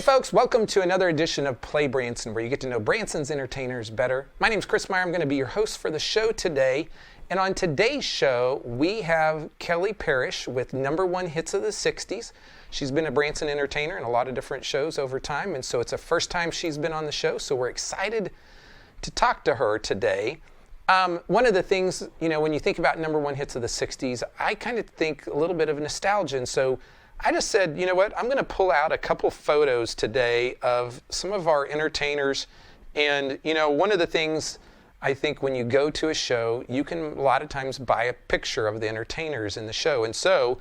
Hey folks, welcome to another edition of Play Branson, where you get to know Branson's entertainers better. My name's Chris Meyer. I'm going to be your host for the show today. And on today's show, we have Kelly Parrish with number one hits of the 60s. She's been a Branson entertainer in a lot of different shows over time, and so it's the first time she's been on the show, so we're excited to talk to her today. One of the things, when you think about number one hits of the 60s, I kind of think a little bit of nostalgia, and so I just said, you know what, I'm going to pull out a couple photos today of some of our entertainers. And, one of the things I think when you go to a show, you can a lot of times buy a picture of the entertainers in the show. And so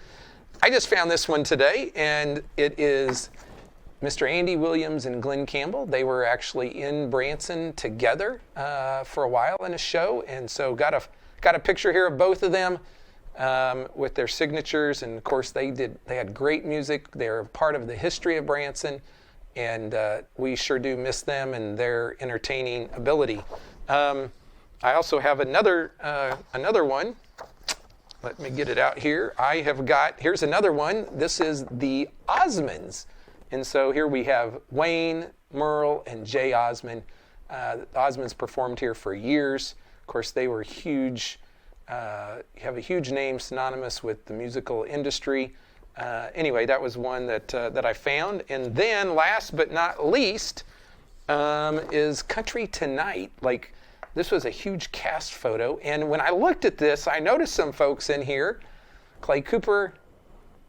I just found this one today, and it is Mr. Andy Williams and Glenn Campbell. They were actually in Branson together for a while in a show. And so got a picture here of both of them. With their signatures, and of course they had great music. They're part of the history of Branson, and we sure do miss them and their entertaining ability. I also have another one. Let me get it out here. Here's another one. This is the Osmonds, and so here we have Wayne, Merle, and Jay Osmond. The Osmonds performed here for years. Of course, they were huge. Have a huge name synonymous with the musical industry. Anyway, that was one that I found. And then last but not least is Country Tonight. Like, this was a huge cast photo. And when I looked at this, I noticed some folks in here. Clay Cooper,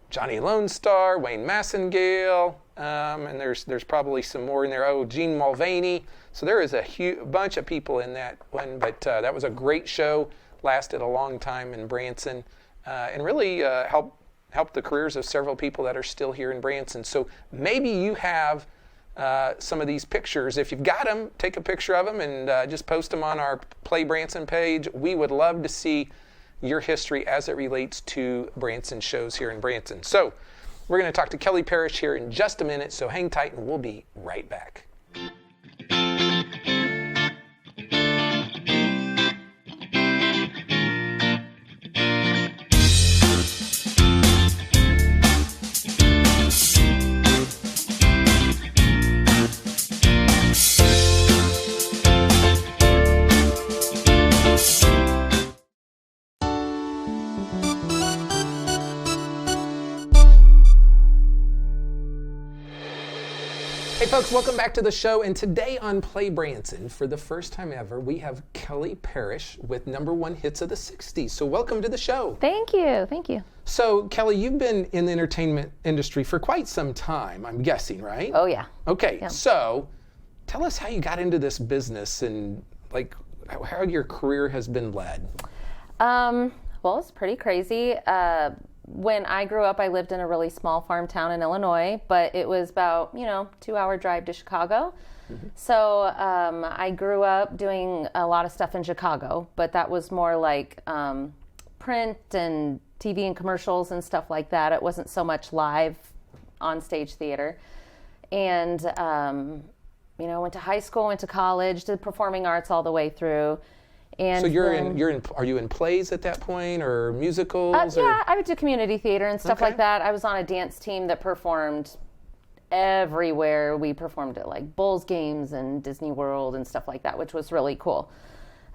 Johnny Lone Star, Wayne Massengale, and there's probably some more in there. Oh, Gene Mulvaney. So there is a bunch of people in that one. But that was a great show. Lasted a long time in Branson, and really helped the careers of several people that are still here in Branson. So maybe you have some of these pictures. If you've got them, take a picture of them and just post them on our Play Branson page. We would love to see your history as it relates to Branson shows here in Branson. So we're going to talk to Kelly Parrish here in just a minute, so hang tight and we'll be right back. Hey folks, welcome back to the show, and today on Play Branson, for the first time ever, we have Kelly Parrish with number one hits of the 60s. So welcome to the show. Thank you. So Kelly, you've been in the entertainment industry for quite some time, I'm guessing, right? Oh yeah. Okay, yeah. So tell us how you got into this business and like how your career has been led. Well, it's pretty crazy. When I grew up, I lived in a really small farm town in Illinois, but it was about, 2-hour drive to Chicago. Mm-hmm. So I grew up doing a lot of stuff in Chicago, but that was more like print and TV and commercials and stuff like that. It wasn't so much live on stage theater. And, went to high school, went to college, did performing arts all the way through. And so are you in plays at that point or musicals? Yeah, I would do community theater and stuff like that. I was on a dance team that performed everywhere. We performed at like Bulls games and Disney World and stuff like that, which was really cool.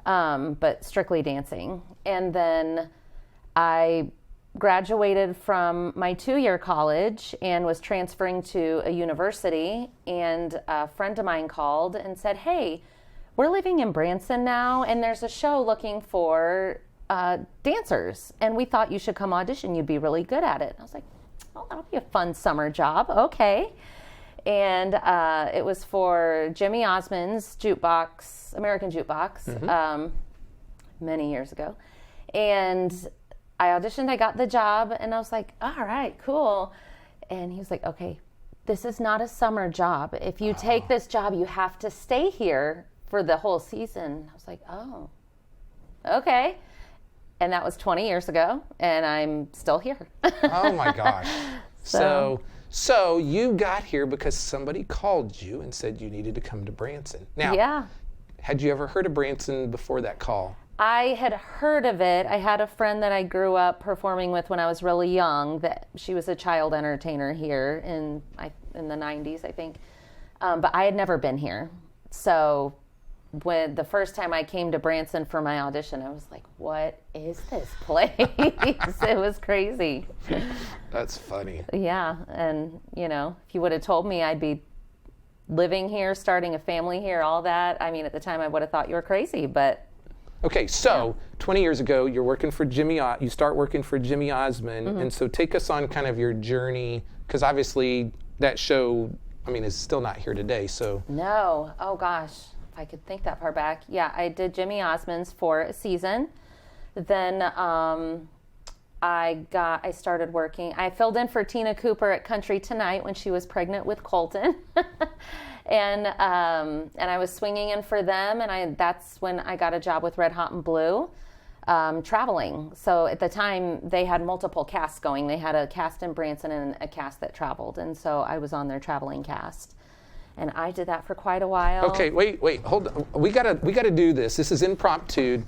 But strictly dancing. And then I graduated from my 2-year college and was transferring to a university. And a friend of mine called and said, "Hey, we're living in Branson now, and there's a show looking for dancers, and we thought you should come audition. You'd be really good at it." I was like, "Oh, that'll be a fun summer job. Okay." And it was for Jimmy Osmond's Jukebox, American Jukebox, many years ago. And I auditioned, I got the job, and I was like, "All right, cool." And he was like, "Okay, this is not a summer job. If you take this job, you have to stay here for the whole season." I was like, "Oh, okay." And that was 20 years ago, and I'm still here. Oh my gosh. So you got here because somebody called you and said you needed to come to Branson. Now, yeah. Had you ever heard of Branson before that call? I had heard of it. I had a friend that I grew up performing with when I was really young, that she was a child entertainer here in in the 90s, I think. But I had never been here. So when the first time I came to Branson for my audition, I was like, what is this place? It was crazy. That's funny. Yeah. And, if you would have told me I'd be living here, starting a family here, all that, I mean, at the time I would have thought you were crazy, but. Okay, so 20 years ago, you're working for you start working for Jimmy Osmond, and so take us on kind of your journey, because obviously that show, is still not here today, so. No, oh gosh, if I could think that far back. Yeah, I did Jimmy Osmond's for a season. Then I started working. I filled in for Tina Cooper at Country Tonight when she was pregnant with Colton. And I was swinging in for them, and that's when I got a job with Red Hot and Blue, traveling. So at the time, they had multiple casts going. They had a cast in Branson and a cast that traveled, and so I was on their traveling cast. And I did that for quite a while. Okay, wait, hold on. We gotta do this. This is impromptu,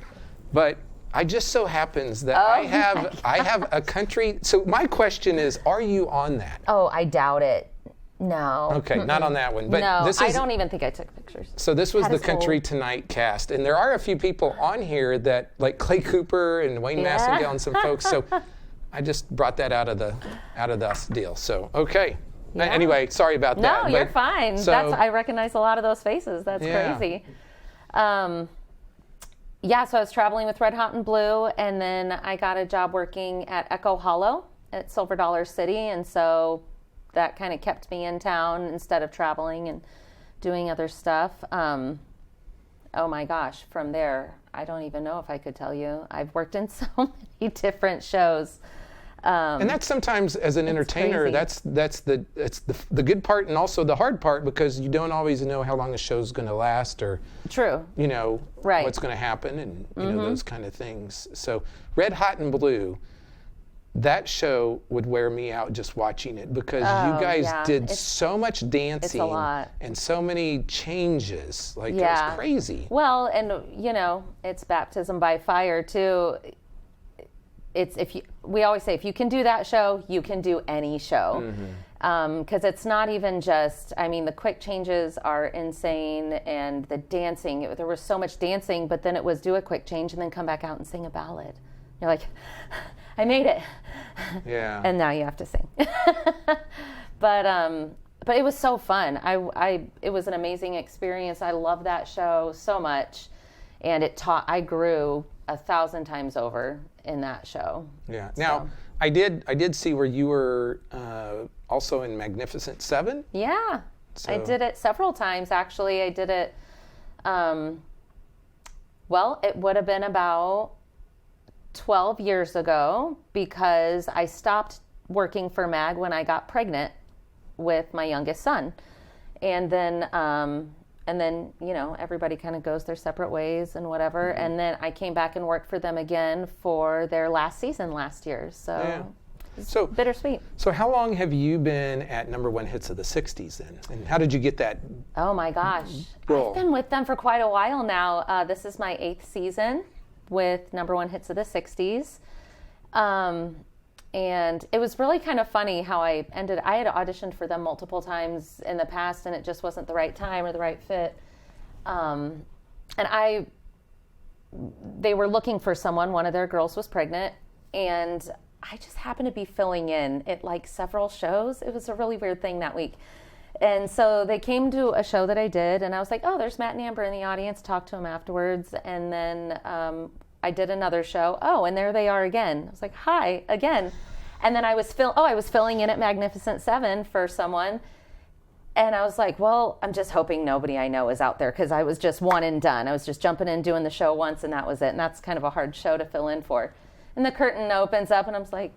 but I just so happens that I have a country. So my question is, are you on that? Oh, I doubt it. No. Okay, not on that one. But no, this I don't even think I took pictures. So this was the Country Tonight cast, and there are a few people on here that, like Clay Cooper and Wayne Massengale and some folks. So I just brought that out of the deal. So okay. Yeah. Anyway, sorry about that. No, you're fine. So, I recognize a lot of those faces. That's crazy. So I was traveling with Red Hot and Blue, and then I got a job working at Echo Hollow at Silver Dollar City, and so that kind of kept me in town instead of traveling and doing other stuff. Oh my gosh, from there, I don't even know if I could tell you. I've worked in so many different shows. And that's sometimes, as an entertainer, crazy. that's the good part and also the hard part, because you don't always know how long a show's going to last, or True. Right. What's going to happen, and those kind of things. So Red Hot and Blue, that show would wear me out just watching it, because you guys did so much dancing. It's a lot. And so many changes. It was crazy. Well, and it's baptism by fire too. We always say, if you can do that show, you can do any show. Because it's not even just, the quick changes are insane, and the dancing, there was so much dancing, but then it was do a quick change and then come back out and sing a ballad. You're like, I made it. Yeah. And now you have to sing. But it was so fun. It was an amazing experience. I love that show so much, and I grew 1,000 times over in that show. Yeah. Now, I did see where you were also in Magnificent Seven. Yeah. So. I did it several times, actually. I did it, it would have been about 12 years ago, because I stopped working for MAG when I got pregnant with my youngest son. And then everybody kind of goes their separate ways and whatever. Mm-hmm. And then I came back and worked for them again for their last season last year. So bittersweet. So how long have you been at Number One Hits of the 60s then? And how did you get that? Oh my gosh. Role? I've been with them for quite a while now. This is my 8th season with Number One Hits of the 60s. And it was really kind of funny how I had auditioned for them multiple times in the past, and it just wasn't the right time or the right fit. And they were looking for someone. One of their girls was pregnant, and I just happened to be filling in at several shows. It was a really weird thing that week. And so they came to a show that I did, and I was like, oh, there's Matt and Amber in the audience, talked to them afterwards. And then I did another show. Oh, and there they are again. I was like, hi, again. And then I was filling in at Magnificent Seven for someone. And I was like, well, I'm just hoping nobody I know is out there, because I was just one and done. I was just jumping in, doing the show once, and that was it. And that's kind of a hard show to fill in for. And the curtain opens up, and I'm like,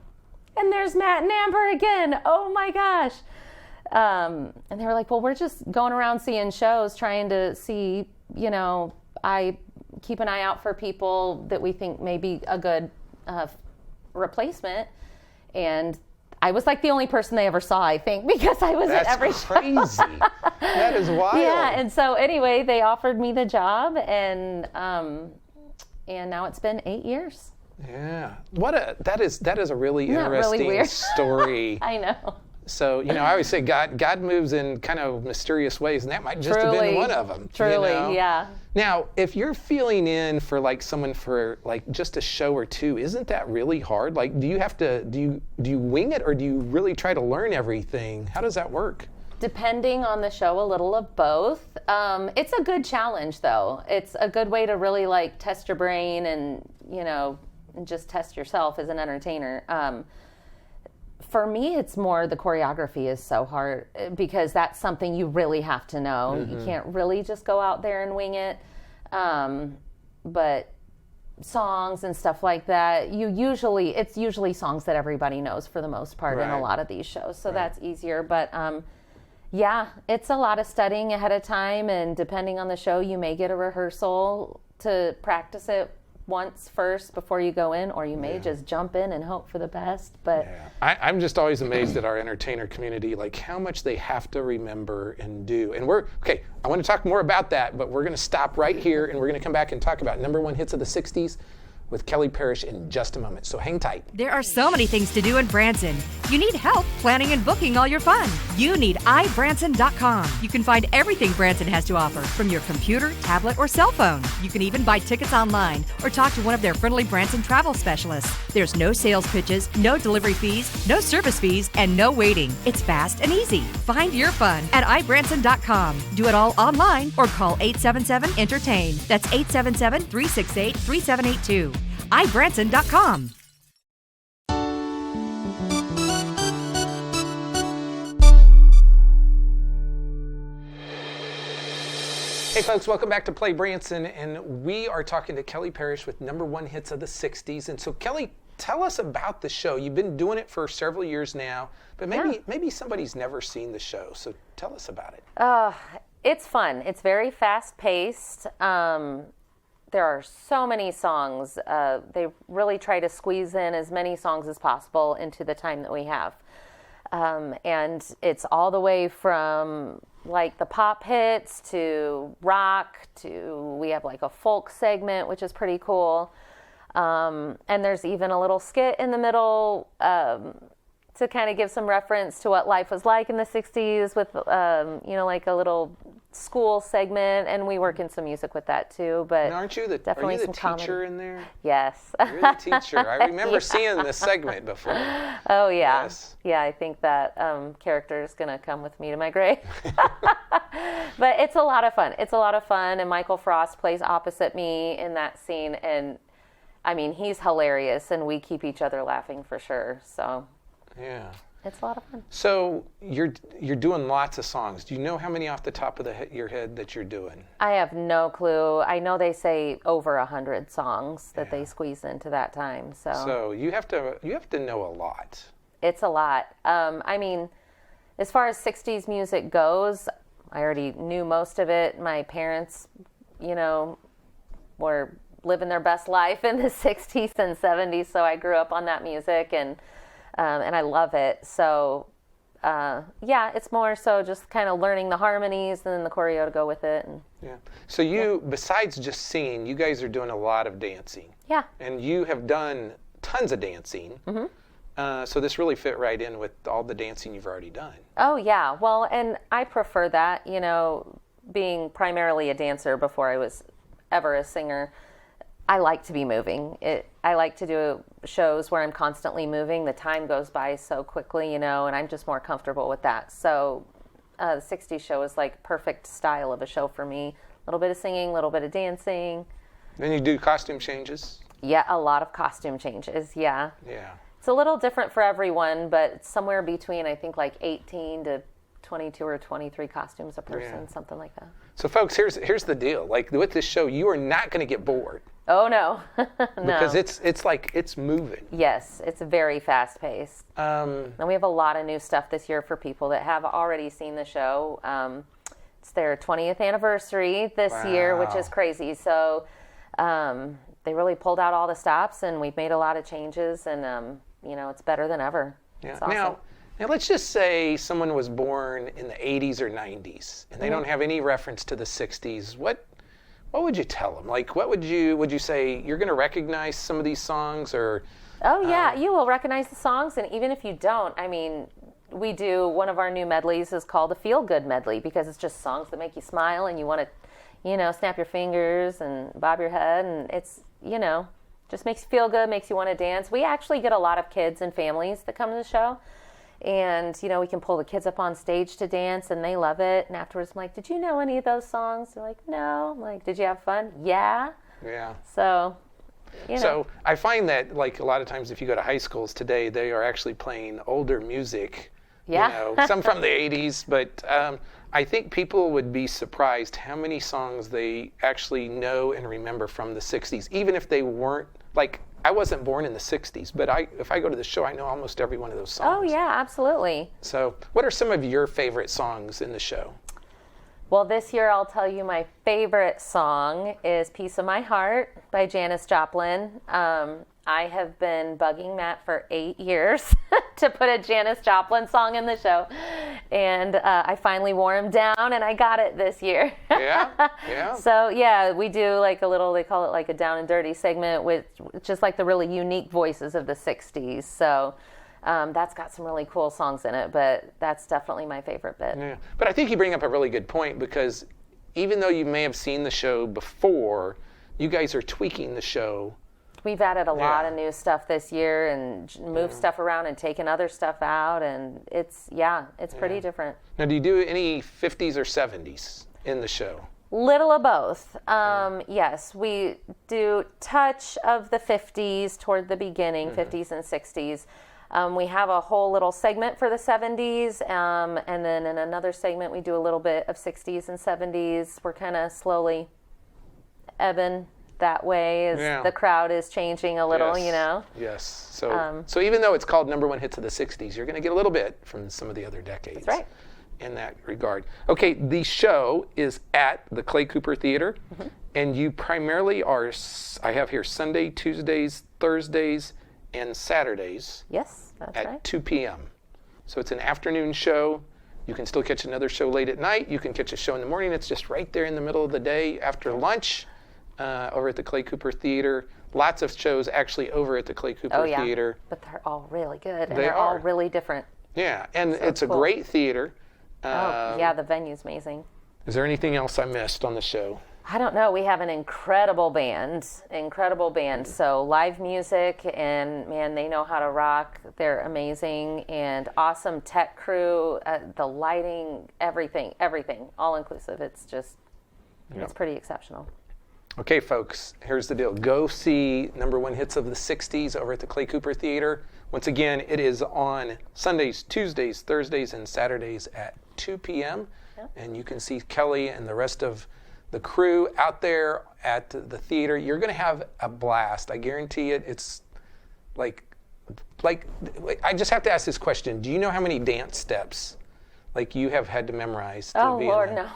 and there's Matt and Amber again. Oh, my gosh. And they were like, well, we're just going around seeing shows, trying to see, I keep an eye out for people that we think may be a good replacement. And I was the only person they ever saw, I think, because I was at every show. That's crazy. That is wild. Yeah, and so anyway, they offered me the job, and now it's been 8 years. Yeah. That is a really interesting really weird? story. I know. So, I always say God moves in kind of mysterious ways, and that might just have been one of them. Truly, yeah. Now, if you're filling in for like someone for like just a show or two, isn't that really hard? Like, do you wing it, or do you really try to learn everything? How does that work? Depending on the show, a little of both. It's a good challenge, though. It's a good way to really like test your brain and, and just test yourself as an entertainer. For me, it's more the choreography is so hard because that's something you really have to know. Mm-hmm. You can't really just go out there and wing it. But songs and stuff like that, it's usually songs that everybody knows for the most part in a lot of these shows. So that's easier. But yeah, it's a lot of studying ahead of time. And depending on the show, you may get a rehearsal to practice it once first before you go in, or you may just jump in and hope for the best. But I'm just always amazed at our entertainer community, like how much they have to remember and do. And I want to talk more about that, but we're going to stop right here, and we're going to come back and talk about number one hits of the 60s with Kelly Parrish in just a moment. So hang tight. There are so many things to do in Branson. You need help planning and booking all your fun. You need iBranson.com. You can find everything Branson has to offer from your computer, tablet, or cell phone. You can even buy tickets online or talk to one of their friendly Branson travel specialists. There's no sales pitches, no delivery fees, no service fees, and no waiting. It's fast and easy. Find your fun at iBranson.com. Do it all online or call 877-ENTERTAIN. That's 877-368-3782. iBranson.com. Hey folks, welcome back to Play Branson, and we are talking to Kelly Parrish with number one hits of the 60s. And so Kelly, tell us about the show. You've been doing it for several years now, but maybe somebody's never seen the show, so tell us about it. It's fun. It's very fast-paced. There are so many songs. They really try to squeeze in as many songs as possible into the time that we have. And it's all the way from like the pop hits to rock to we have like a folk segment, which is pretty cool. And there's even a little skit in the middle to kind of give some reference to what life was like in the 60s with, like a little school segment, and we work in some music with that too. But and aren't you the teacher comedy in there? Yes. You're the teacher. I remember seeing this segment before. Oh yeah. Yes. Yeah, I think that character is going to come with me to my grave. But it's a lot of fun. It's a lot of fun, and Michael Frost plays opposite me in that scene, and I mean, he's hilarious, and we keep each other laughing for sure. So yeah. It's a lot of fun. So you're doing lots of songs. Do you know how many off the top of your head that you're doing? I have no clue. I know they say over 100 songs that they squeeze into that time. So you have to know a lot. It's a lot. I mean, as far as 60s music goes, I already knew most of it. My parents, were living their best life in the 60s and 70s, so I grew up on that music, and I love it. So, it's more so just kind of learning the harmonies and then the choreo to go with it. And, So besides just singing, you guys are doing a lot of dancing. Yeah. And you have done tons of dancing. Mm-hmm. So this really fit right in with all the dancing you've already done. Oh, yeah. Well, and I prefer that, being primarily a dancer before I was ever a singer. I like to be moving. I like to do shows where I'm constantly moving. The time goes by so quickly, and I'm just more comfortable with that. So the 60s show is like perfect style of a show for me. A little bit of singing, a little bit of dancing. Then you do costume changes? Yeah, a lot of costume changes, yeah. Yeah. It's a little different for everyone, but it's somewhere between, I think, like 18 to 22 or 23 costumes a person, something like that. So folks, here's the deal. Like with this show, you are not going to get bored. Oh no. No. Because it's like it's moving. Yes, it's very fast paced. And we have a lot of new stuff this year for people that have already seen the show. It's their 20th anniversary this year, which is crazy. So they really pulled out all the stops, and we've made a lot of changes, and it's better than ever. Yeah. It's awesome. Now let's just say someone was born in the 80s or 90s, and they don't have any reference to the 60s. What would you tell them? Like, would you say you're going to recognize some of these songs, or? Oh yeah, you will recognize the songs, and even if you don't, I mean, we do, one of our new medleys is called a Feel Good Medley because it's just songs that make you smile and you want to, snap your fingers and bob your head, and it's, just makes you feel good, makes you want to dance. We actually get a lot of kids and families that come to the show, and, we can pull the kids up on stage to dance, and they love it. And afterwards, I'm like, did you know any of those songs? They're like, no. I'm like, did you have fun? Yeah. Yeah. So... So I find that, like, a lot of times if you go to high schools today, they are actually playing older music, some from the 80s, but I think people would be surprised how many songs they actually know and remember from the 60s, even if they weren't, like, I wasn't born in the 60s, but if I go to the show, I know almost every one of those songs. Oh, yeah, absolutely. So what are some of your favorite songs in the show? Well, this year I'll tell you my favorite song is Piece of My Heart by Janis Joplin. I have been bugging Matt for 8 years to put a Janis Joplin song in the show. And I finally wore him down, and I got it this year. Yeah. So, yeah, we do like a little, they call it like a down and dirty segment with just like the really unique voices of the 60s. So... that's got some really cool songs in it, but that's definitely my favorite bit. Yeah, but I think you bring up a really good point, because even though you may have seen the show before, you guys are tweaking the show. We've added a lot of new stuff this year and moved stuff around and taken other stuff out, and it's pretty different. Now, do you do any 50s or 70s in the show? Little of both. Yes, we do touch of the 50s toward the beginning, 50s and 60s. We have a whole little segment for the 70s, and then in another segment we do a little bit of 60s and 70s. We're kind of slowly ebbing that way as the crowd is changing a little, Yes. So even though it's called Number One Hits of the 60s, you're going to get a little bit from some of the other decades. That's right. In that regard. Okay, the show is at the Clay Cooper Theater, and you primarily are, I have here, Sunday, Tuesdays, Thursdays, and Saturdays. Yes, that's right. At 2 p.m. So it's an afternoon show. You can still catch another show late at night. You can catch a show in the morning. It's just right there in the middle of the day after lunch over at the Clay Cooper Theater. Lots of shows actually over at the Clay Cooper Theater. But they're all really good, and they're all really different. Yeah, and it's a great theater. The venue's amazing. Is there anything else I missed on the show? I don't know. We have an incredible band. So live music, and man, they know how to rock. They're amazing, and awesome tech crew, the lighting, everything, all inclusive. It's just, it's pretty exceptional. Okay, folks, here's the deal. Go see Number One Hits of the 60s over at the Clay Cooper Theater. Once again, it is on Sundays, Tuesdays, Thursdays, and Saturdays at 2 p.m. Yep. And you can see Kelly and the rest of the crew out there at the theater. You're going to have a blast. I guarantee it. It's like I just have to ask this question. Do you know how many dance steps you have had to memorize? Oh, Lord, no.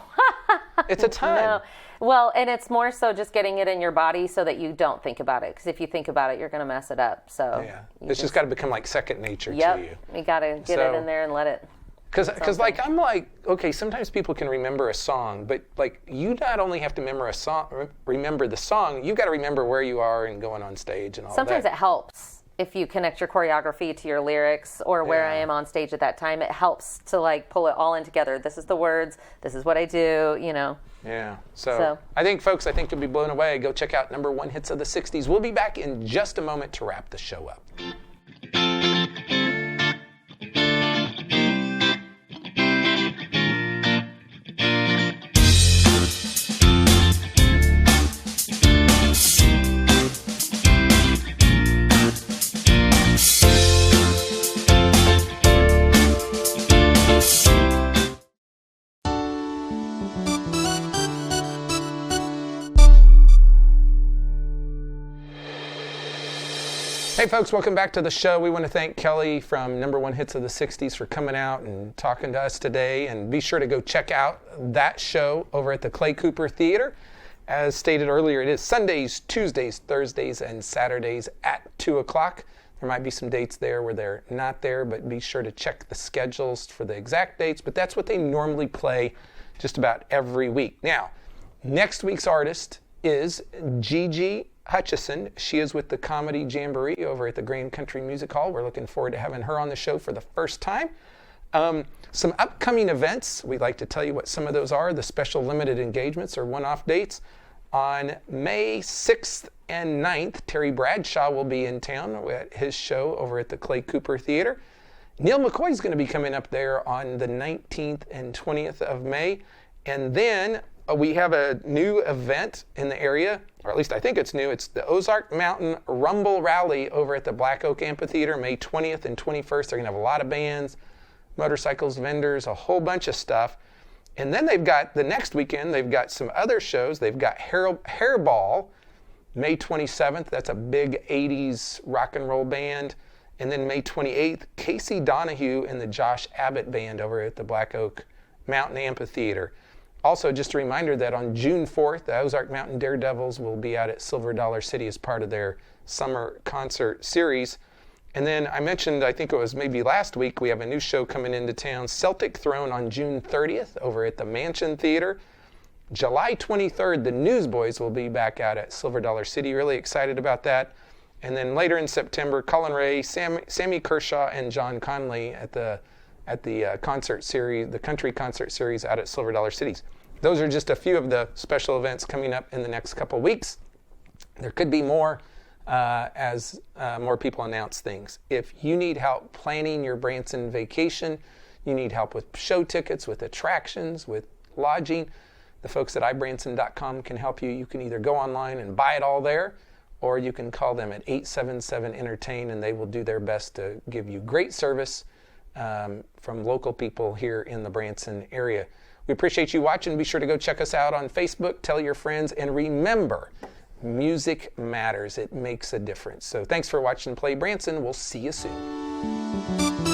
It's a ton. No. Well, and it's more so just getting it in your body so that you don't think about it. Because if you think about it, you're going to mess it up. So it's just got to become like second nature to you. You got to get it in there and let it. Because I'm like, okay, sometimes people can remember a song, but you not only have to remember the song, you got to remember where you are and going on stage and all Sometimes that. it helps if you connect your choreography to your lyrics or where I am on stage at that time. It helps to pull it all in together. This is the words. This is what I do. Yeah. So I think you'll be blown away. Go check out Number One Hits of the 60s. We'll be back in just a moment to wrap the show up. Hey folks, welcome back to the show. We want to thank Kelly from Number One Hits of the 60s for coming out and talking to us today. And be sure to go check out that show over at the Clay Cooper Theater. As stated earlier, it is Sundays, Tuesdays, Thursdays, and Saturdays at 2 o'clock. There might be some dates there where they're not there, but be sure to check the schedules for the exact dates. But that's what they normally play just about every week. Now, next week's artist is Gigi Hutchison. She is with the Comedy Jamboree over at the Grand Country Music Hall. We're looking forward to having her on the show for the first time. Some upcoming events, we'd like to tell you what some of those are. The special limited engagements or one-off dates. On May 6th and 9th, Terry Bradshaw will be in town at his show over at the Clay Cooper Theater. Neil McCoy's going to be coming up there on the 19th and 20th of May. And then we have a new event in the area, or at least I think it's new. It's the Ozark Mountain Rumble Rally over at the Black Oak Amphitheater, May 20th and 21st. They're going to have a lot of bands, motorcycles, vendors, a whole bunch of stuff. And then they've got, the next weekend, they've got some other shows. They've got Hairball, May 27th. That's a big 80s rock and roll band. And then May 28th, Casey Donahue and the Josh Abbott Band over at the Black Oak Mountain Amphitheater. Also, just a reminder that on June 4th, the Ozark Mountain Daredevils will be out at Silver Dollar City as part of their summer concert series. And then I mentioned, I think it was maybe last week, we have a new show coming into town, Celtic Throne, on June 30th over at the Mansion Theater. July 23rd, the Newsboys will be back out at Silver Dollar City. Really excited about that. And then later in September, Colin Ray, Sammy Kershaw, and John Conley at the concert series, the country concert series out at Silver Dollar City. Those are just a few of the special events coming up in the next couple weeks. There could be more as more people announce things. If you need help planning your Branson vacation, you need help with show tickets, with attractions, with lodging, the folks at ibranson.com can help you. You can either go online and buy it all there, or you can call them at 877-ENTERTAIN, and they will do their best to give you great service from local people here in the Branson area. We appreciate you watching. Be sure to go check us out on Facebook, tell your friends, and remember, music matters. It makes a difference. So thanks for watching Play Branson. We'll see you soon.